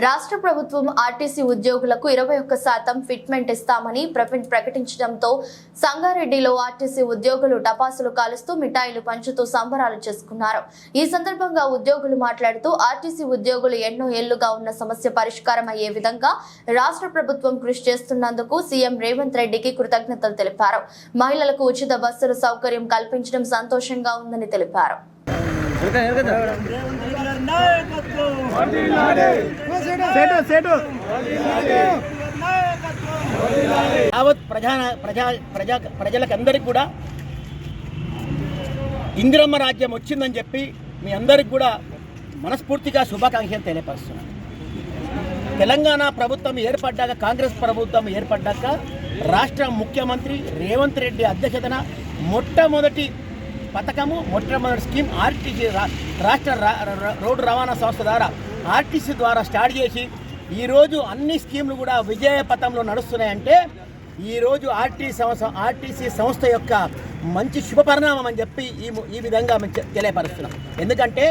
రాష్ట్ర ప్రభుత్వం ఆర్టీసీ ఉద్యోగులకు 21% ఫిట్మెంట్ ఇస్తామని ప్రకటించడంతో సంగారెడ్డిలో ఆర్టీసీ ఉద్యోగులు టపాసులు కాలుస్తూ మిఠాయిలు పంచుతూ సంబరాలు చేసుకున్నారు. ఈ సందర్భంగా ఉద్యోగులు మాట్లాడుతూ ఆర్టీసీ ఉద్యోగులు ఎన్నో ఏళ్లుగా ఉన్న సమస్య పరిష్కారం అయ్యే విధంగా రాష్ట్ర ప్రభుత్వం కృషి చేస్తున్నందుకు సీఎం రేవంత్ రెడ్డికి కృతజ్ఞతలు తెలిపారు. మహిళలకు ఉచిత బస్సుల సౌకర్యం కల్పించడం సంతోషంగా ఉందని తెలిపారు. యావత్ ప్రజలకందరికి కూడా ఇందిరమ్మ రాజ్యం వచ్చిందని చెప్పి మీ అందరికి కూడా మనస్ఫూర్తిగా శుభాకాంక్షలు తెలియపరుస్తున్నాను. తెలంగాణ ప్రభుత్వం ఏర్పడ్డాక, కాంగ్రెస్ ప్రభుత్వం ఏర్పడ్డాక రాష్ట్ర ముఖ్యమంత్రి రేవంత్ రెడ్డి అధ్యక్షతన మొట్టమొదటి పథకము, మొట్టమొదటి స్కీమ్ ఆర్టీసీ రాష్ట్ర రోడ్డు రవాణా సంస్థ ద్వారా ఆర్టీసీ ద్వారా స్టార్ట్ చేసి ఈరోజు అన్ని స్కీములు కూడా విజయ పథంలో నడుస్తున్నాయంటే ఈరోజు ఆర్టీసీ సంస్థ యొక్క మంచి శుభ పరిణామం అని చెప్పి ఈ విధంగా తెలియపరుస్తున్నాం. ఎందుకంటే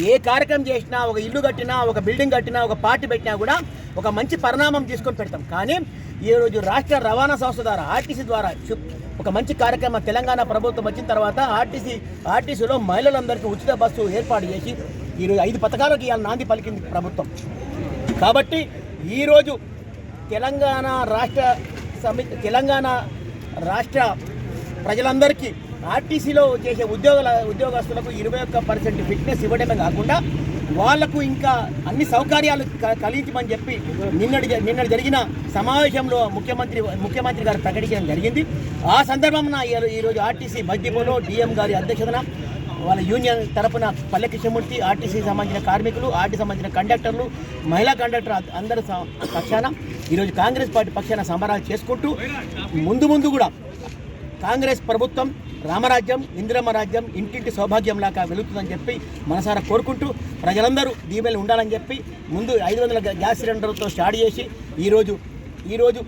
ఏ కార్యక్రమం చేసినా, ఒక ఇల్లు కట్టినా, ఒక బిల్డింగ్ కట్టినా, ఒక పార్టీ పెట్టినా కూడా ఒక మంచి పరిణామం తీసుకొని పెడతాం. కానీ ఈరోజు రాష్ట్ర రవాణా సంస్థ ద్వారా ఆర్టీసీ ద్వారా ఒక మంచి కార్యక్రమం తెలంగాణ ప్రభుత్వం వచ్చిన తర్వాత ఆర్టీసీలో మహిళలందరికీ ఉచిత బస్సు ఏర్పాటు చేసి ఈరోజు 5 పథకాలకు ఇవాళ నాంది పలికింది ప్రభుత్వం. కాబట్టి ఈరోజు తెలంగాణ రాష్ట్ర ప్రజలందరికీ ఆర్టీసీలో చేసే ఉద్యోగస్తులకు 21% ఫిట్నెస్ ఇవ్వడమే కాకుండా వాళ్లకు ఇంకా అన్ని సౌకర్యాలు కలిగించమని చెప్పి నిన్న జరిగిన సమావేశంలో ముఖ్యమంత్రి గారు ప్రకటించడం జరిగింది. ఆ సందర్భంలో ఈరోజు ఆర్టీసీ బస్ డిపోలో డిఎం గారి అధ్యక్షతన వాళ్ళ యూనియన్ తరపున పల్లె కృష్ణమూర్తి, ఆర్టీసీకి సంబంధించిన కార్మికులు, ఆర్టీసీ సంబంధించిన కండక్టర్లు, మహిళా కండక్టర్ అందరి పక్షాన ఈరోజు కాంగ్రెస్ పార్టీ పక్షాన సంబరాలు చేసుకుంటూ ముందు కూడా కాంగ్రెస్ ప్రభుత్వం రామరాజ్యం, ఇందిరమ్మ రాజ్యం ఇంటింటి సౌభాగ్యంలాగా వెలుగుతుందని చెప్పి మనసారా కోరుకుంటూ ప్రజలందరూ దీవెనలు ఉండాలని చెప్పి ముందు 500 గ్యాస్ సిలిండర్లతో స్టార్ట్ చేసి ఈరోజు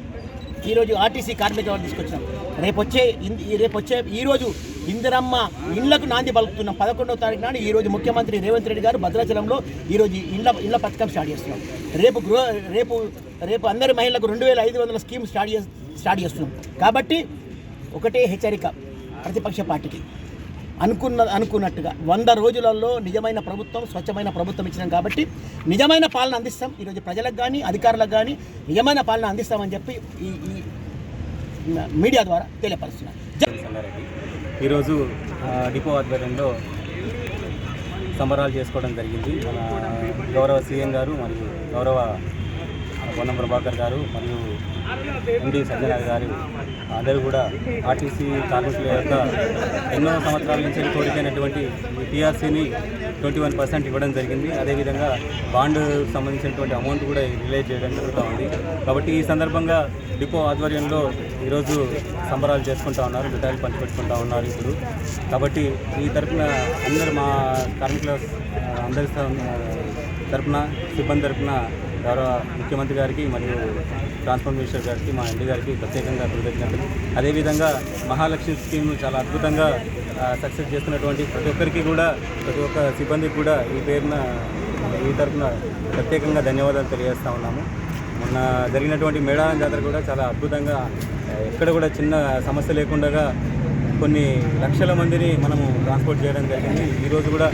ఆర్టీసీ కార్మికులు తీసుకొచ్చాం. రేపొచ్చే ఈరోజు ఇందిరమ్మ ఇళ్లకు నాంది పలుకుతున్నాం. 11వ తారీఖు నాడు ఈరోజు ముఖ్యమంత్రి రేవంత్ రెడ్డి గారు భద్రాచలంలో ఈరోజు ఇళ్ల పథకం స్టార్ట్ చేస్తున్నాం. రేపు అందరి మహిళలకు 2500 స్కీమ్ స్టార్ట్ చేస్తున్నాం. కాబట్టి ఒకటే హెచ్చరిక ప్రతిపక్ష పార్టీకి, అనుకున్నట్టుగా 100 రోజులలో నిజమైన ప్రభుత్వం, స్వచ్ఛమైన ప్రభుత్వం ఇచ్చినాం. కాబట్టి నిజమైన పాలన అందిస్తాం. ఈరోజు ప్రజలకు కానీ అధికారులకు కానీ నిజమైన పాలన అందిస్తామని చెప్పి ఈ మీడియా ద్వారా తెలియపరుస్తున్నాం. ఈరోజు డిపో ఆధ్వర్యంలో సంబరాలు చేసుకోవడం జరిగింది. మన గౌరవ సీఎం గారు మరియు గౌరవ పొన్నం ప్రభాకర్ గారు మరియు ఎండి సజ్జనాథ్ గారు అందరూ కూడా ఆర్టీసీ కార్మికుల యొక్క ఎన్నో సంవత్సరాల నుంచి కోరికైనటువంటి టీఆర్సీని 21% ఇవ్వడం జరిగింది. అదేవిధంగా బాండ్ సంబంధించినటువంటి అమౌంట్ కూడా రిలీజ్ చేయడం జరుగుతూ ఉంది. కాబట్టి ఈ సందర్భంగా డిపో ఆధ్వర్యంలో ఈరోజు సంబరాలు చేసుకుంటూ ఉన్నారు, మిఠాయిలు పంచిపెట్టుకుంటూ ఉన్నారు ఇప్పుడు. కాబట్టి ఈ తరఫున అందరు మా కార్మికుల అందరి తరఫున, సిబ్బంది తరఫున గౌరవ ముఖ్యమంత్రి గారికి మరియు ట్రాన్స్పోర్ట్ మినిస్టర్ గారికి, మా ఎండి గారికి ప్రత్యేకంగా కృతజ్ఞతలు. అదేవిధంగా మహాలక్ష్మి స్కీమ్ చాలా అద్భుతంగా సక్సెస్ చేస్తున్నటువంటి ప్రతి ఒక్క సిబ్బందికి కూడా ఈ తరఫున ప్రత్యేకంగా ధన్యవాదాలు తెలియజేస్తూ ఉన్నాము. మొన్న జరిగినటువంటి మేడారం జాతర కూడా చాలా అద్భుతంగా, ఎక్కడ కూడా చిన్న సమస్య లేకుండా కొన్ని లక్షల మందిని మనము ట్రాన్స్పోర్ట్ చేయడం జరిగింది. ఈరోజు కూడా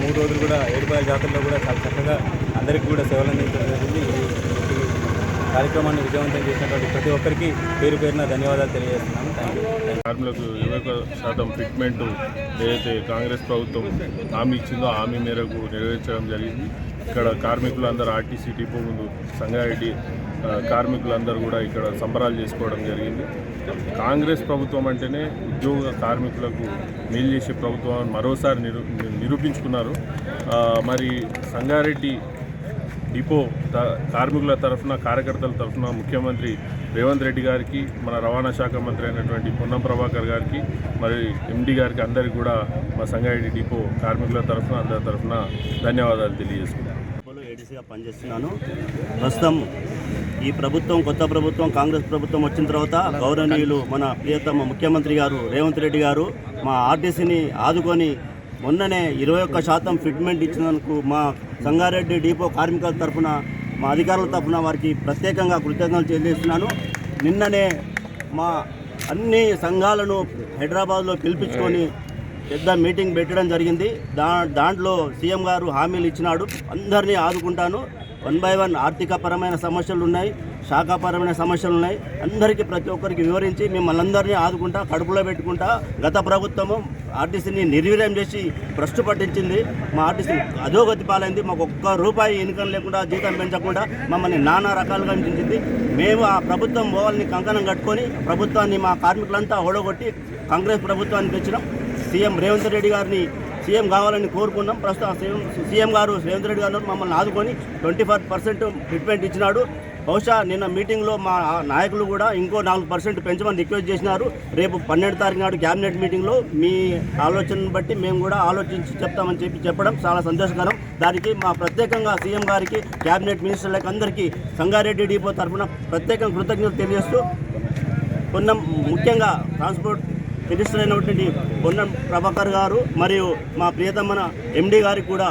3 రోజులు కూడా ఏడుపాయల జాతరలో కూడా చాలా చక్కగా అందరికీ కూడా సేవలు అందించడం జరిగింది. ఈ కార్యక్రమాన్ని విజయవంతం చేసినటువంటి ప్రతి ఒక్కరికి పేరున ధన్యవాదాలు తెలియజేస్తున్నాను. కార్మికులకు 21% ఫిట్మెంట్ ఏదైతే కాంగ్రెస్ ప్రభుత్వం హామీ ఇచ్చిందో హామీ మేరకు నెరవేర్చడం జరిగింది. ఇక్కడ కార్మికులందరూ ఆర్టీసీ డిపో ముందు సంగారెడ్డి కార్మికులందరూ కూడా ఇక్కడ సంబరాలు చేసుకోవడం జరిగింది. కాంగ్రెస్ ప్రభుత్వం అంటేనే ఉద్యోగ కార్మికులకు మేలు చేసే ప్రభుత్వం మరోసారి నిరూపించుకున్నారు. మరి సంగారెడ్డి డిపో కార్మికుల తరఫున, కార్యకర్తల తరఫున ముఖ్యమంత్రి రేవంత్ రెడ్డి గారికి, మన రవాణా శాఖ మంత్రి అయినటువంటి పొన్నం ప్రభాకర్ గారికి, మరి ఎండి గారికి అందరికీ కూడా మా సంగారెడ్డి డిపో కార్మికుల తరఫున అందరి తరఫున ధన్యవాదాలు తెలియజేసుకున్నాను. ఏడీసీగా పనిచేస్తున్నాను. ప్రస్తుతం ఈ ప్రభుత్వం, కొత్త ప్రభుత్వం, కాంగ్రెస్ ప్రభుత్వం వచ్చిన తర్వాత గౌరవనీయులు మన ప్రియతమ ముఖ్యమంత్రి గారు రేవంత్ రెడ్డి గారు మా ఆర్టీసీని ఆదుకొని మొన్ననే 21% ఫిట్మెంట్ ఇచ్చినందుకు మా సంగారెడ్డి డిపో కార్మికుల తరఫున మా అధికారుల తరఫున వారికి ప్రత్యేకంగా కృతజ్ఞతలు తెలియజేస్తున్నాను. నిన్ననే మా అన్ని సంఘాలను హైదరాబాద్లో పిలిపించుకొని పెద్ద మీటింగ్ పెట్టడం జరిగింది. దాంట్లో సీఎం గారు హామీలు ఇచ్చినాడు, అందరినీ ఆదుకుంటాను. 1 by 1 ఆర్థికపరమైన సమస్యలు ఉన్నాయి, శాఖాపరమైన సమస్యలు ఉన్నాయి, అందరికీ ప్రతి ఒక్కరికి వివరించి మిమ్మల్ని అందరినీ ఆదుకుంటా, కడుపులో పెట్టుకుంటా. గత ప్రభుత్వము ఆర్టీసీని నిర్వీర్యం చేసి భ్రష్టు పట్టించింది. మా ఆర్టీసీ అధోగతి పాలైంది. మాకు ఒక్క రూపాయి ఇన్కమ్ లేకుండా, జీతం పెంచకుండా మమ్మల్ని నానా రకాలుగా హింసించింది. మేము ఆ ప్రభుత్వం పోవాలని కంకణం కట్టుకొని ప్రభుత్వాన్ని, మా కార్మికులంతా ఓడగొట్టి కాంగ్రెస్ ప్రభుత్వాన్ని తెచ్చినాం. సీఎం రేవంత్ రెడ్డి గారిని సీఎం కావాలని కోరుకున్నాం. ప్రస్తుతం సీఎం గారు రేవంత్ రెడ్డి గారు మమ్మల్ని ఆదుకొని 24% ఫిట్మెంట్ ఇచ్చినాడు. బహుశా నిన్న మీటింగ్లో మా నాయకులు కూడా ఇంకో 4% పెంచమని రిక్వెస్ట్ చేసినారు. రేపు 12వ తారీఖు నాడు క్యాబినెట్ మీటింగ్లో మీ ఆలోచనను బట్టి మేము కూడా ఆలోచించి చెప్తామని చెప్పడం చాలా సంతోషకరం. దానికి మా ప్రత్యేకంగా సీఎం గారికి, క్యాబినెట్ మినిస్టర్లకు అందరికీ సంగారెడ్డి డిపో తరఫున ప్రత్యేకంగా కృతజ్ఞతలు తెలియజేస్తూ, ముఖ్యంగా ట్రాన్స్పోర్ట్ మినిస్టర్ అయినటువంటి పొన్నం ప్రభాకర్ గారు మరియు మా ప్రియతమ ఎండీ గారికి కూడా